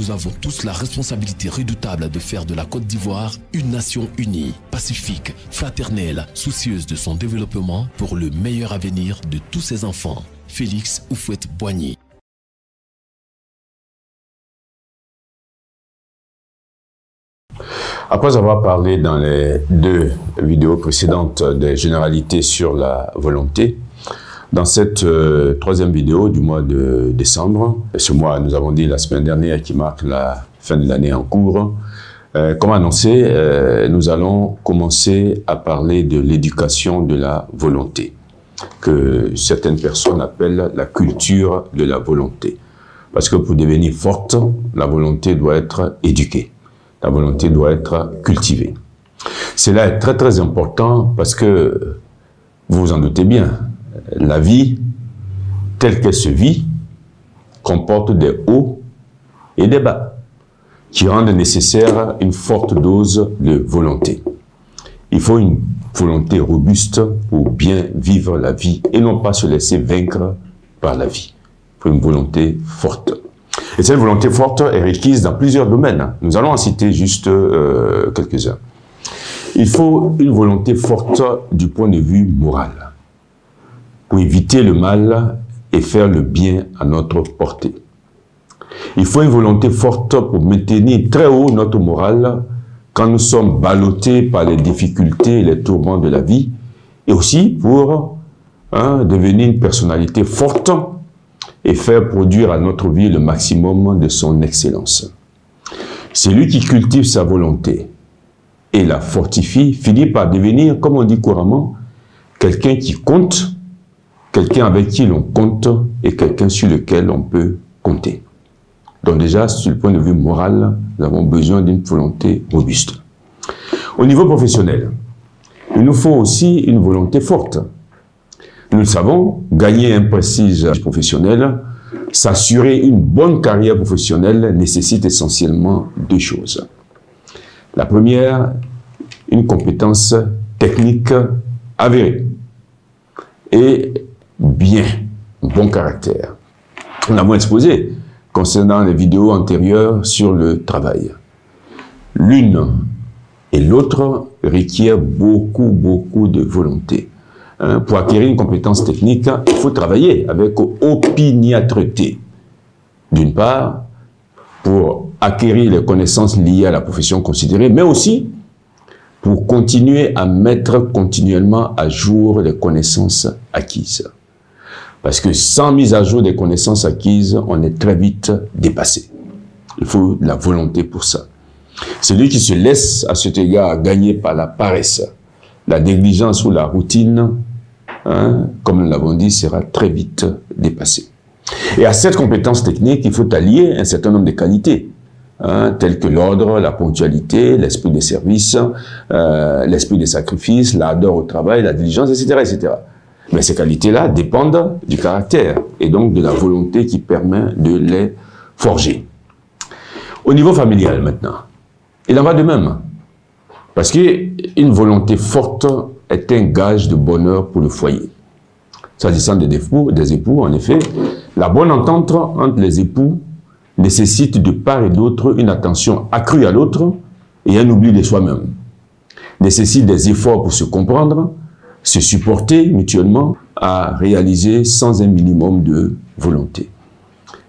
nous avons tous la responsabilité redoutable de faire de la Côte d'Ivoire une nation unie, pacifique, fraternelle, soucieuse de son développement pour le meilleur avenir de tous ses enfants. Félix Houphouët-Boigny. Après avoir parlé dans les deux vidéos précédentes des généralités sur la volonté, dans cette troisième vidéo du mois de décembre, ce mois, nous avons dit la semaine dernière, qui marque la fin de l'année en cours, comme annoncé, nous allons commencer à parler de l'éducation de la volonté, que certaines personnes appellent la culture de la volonté. Parce que pour devenir forte, la volonté doit être éduquée. La volonté doit être cultivée. Cela est très très important parce que, vous vous en doutez bien, la vie, telle qu'elle se vit, comporte des hauts et des bas qui rendent nécessaire une forte dose de volonté. Il faut une volonté robuste pour bien vivre la vie et non pas se laisser vaincre par la vie. Il faut une volonté forte. Et cette volonté forte est requise dans plusieurs domaines. Nous allons en citer juste quelques-uns. Il faut une volonté forte du point de vue moral, pour éviter le mal et faire le bien à notre portée. Il faut une volonté forte pour maintenir très haut notre morale quand nous sommes ballottés par les difficultés et les tourments de la vie, et aussi pour devenir une personnalité forte et faire produire à notre vie le maximum de son excellence. Celui qui cultive sa volonté et la fortifie finit par devenir, comme on dit couramment, quelqu'un qui compte, quelqu'un avec qui l'on compte et quelqu'un sur lequel on peut compter. Donc déjà, sur le point de vue moral, nous avons besoin d'une volonté robuste. Au niveau professionnel, il nous faut aussi une volonté forte. Nous le savons, gagner un prestige professionnel, s'assurer une bonne carrière professionnelle nécessite essentiellement deux choses. La première, une compétence technique avérée et bien, bon caractère. Nous l'avons exposé concernant les vidéos antérieures sur le travail. L'une et l'autre requièrent beaucoup de volonté. Pour acquérir une compétence technique, il faut travailler avec opiniâtreté. D'une part, pour acquérir les connaissances liées à la profession considérée, mais aussi pour continuer à mettre continuellement à jour les connaissances acquises. Parce que sans mise à jour des connaissances acquises, on est très vite dépassé. Il faut de la volonté pour ça. Celui qui se laisse à cet égard gagner par la paresse, la négligence ou la routine, comme nous l'avons dit, sera très vite dépassé. Et à cette compétence technique, il faut allier un certain nombre de qualités, telles que l'ordre, la ponctualité, l'esprit de service, l'esprit de sacrifice, l'ardeur au travail, la diligence, etc., etc. Mais ces qualités-là dépendent du caractère et donc de la volonté qui permet de les forger. Au niveau familial maintenant, il en va de même. Parce qu'une volonté forte est un gage de bonheur pour le foyer. S'agissant des époux, en effet, la bonne entente entre les époux nécessite de part et d'autre une attention accrue à l'autre et un oubli de soi-même. Nécessite des efforts pour se comprendre, se supporter mutuellement, à réaliser sans un minimum de volonté.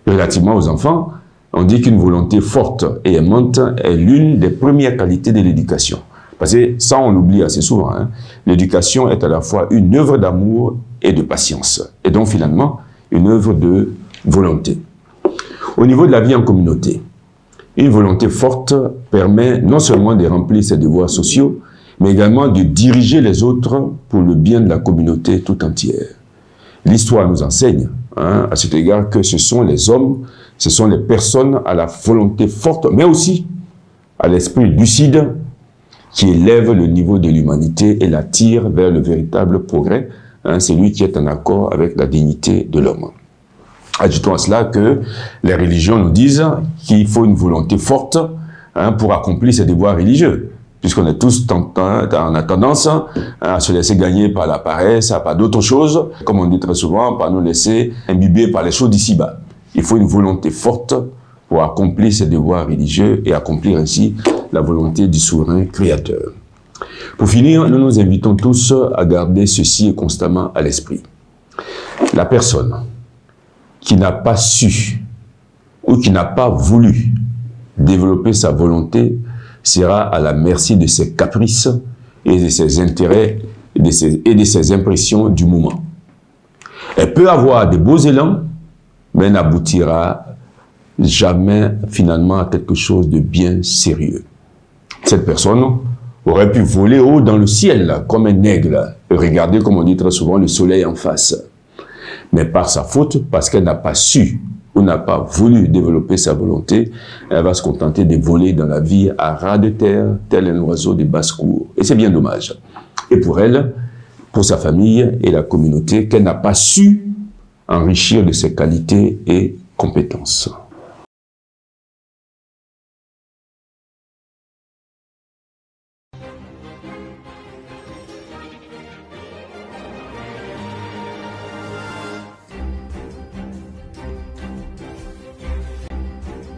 Relativement aux enfants, on dit qu'une volonté forte et aimante est l'une des premières qualités de l'éducation. Parce que ça, on l'oublie assez souvent. L'éducation est à la fois une œuvre d'amour et de patience. Et donc, finalement, une œuvre de volonté. Au niveau de la vie en communauté, une volonté forte permet non seulement de remplir ses devoirs sociaux, mais également de diriger les autres pour le bien de la communauté tout entière. L'histoire nous enseigne, à cet égard, que ce sont les hommes, ce sont les personnes à la volonté forte, mais aussi à l'esprit lucide, qui élève le niveau de l'humanité et la tire vers le véritable progrès. C'est lui qui est en accord avec la dignité de l'homme. Ajoutons à cela que les religions nous disent qu'il faut une volonté forte pour accomplir ses devoirs religieux. Puisqu'on est tous on a tendance à se laisser gagner par la paresse, par d'autres choses, comme on dit très souvent, par nous laisser imbiber par les choses d'ici-bas. Il faut une volonté forte pour accomplir ses devoirs religieux et accomplir ainsi la volonté du souverain créateur. Pour finir, nous nous invitons tous à garder ceci constamment à l'esprit. La personne qui n'a pas su ou qui n'a pas voulu développer sa volonté sera à la merci de ses caprices et de ses intérêts et de ses impressions du moment. Elle peut avoir de beaux élans, mais n'aboutira jamais finalement à quelque chose de bien sérieux. Cette personne aurait pu voler haut dans le ciel comme un aigle et regarder, comme on dit très souvent, le soleil en face. Mais par sa faute, parce qu'elle n'a pas su ou n'a pas voulu développer sa volonté, elle va se contenter de voler dans la vie à ras de terre, tel un oiseau de basse-cour. Et c'est bien dommage. Et pour elle, pour sa famille et la communauté, qu'elle n'a pas su enrichir de ses qualités et compétences.